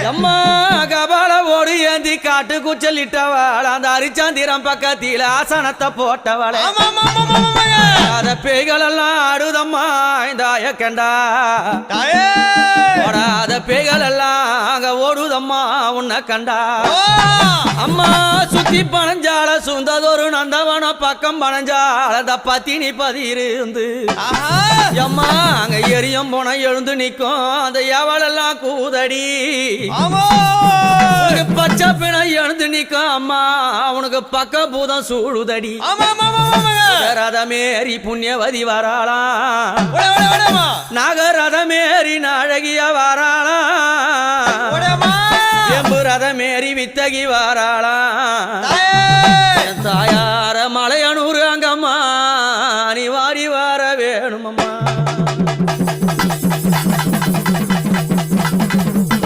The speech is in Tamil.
அம்மா கபால ஓடி ஏந்தி காட்டு குச்சலிட்டவாள் அந்த அரிச்சந்திரம் பக்கத்தில ஆசனத்தை போட்டவள அத பேய்கள் எல்லாம் ஆடுதம்மா இந்த அயக்கண்டா ஓடாத பேய்கள் எல்லாம் அங்க ஓடுதம்மா உன்னை கண்டா அம்மா சுத்தி பனஞ்சால சுந்ததொரு நந்தவன பக்கம் பனஞ்சால அந்த பத்தினி பதிருந்து அம்மா அங்க எரியும் போன எழுந்து நிக்கும் அந்த எவளெல்லாம் கூதடி பச்சை பிணை எழுந்து நிக்கும் அம்மா அவனுக்கு பக்க பூதம் சூழுதடி ரதமேறி புண்ணியவதி வராளாம் நாகரதமேறி நாழகிய வராளாம் எம்பு ரதமேறி வித்தகி வராளாம் தாயார மலையனூர்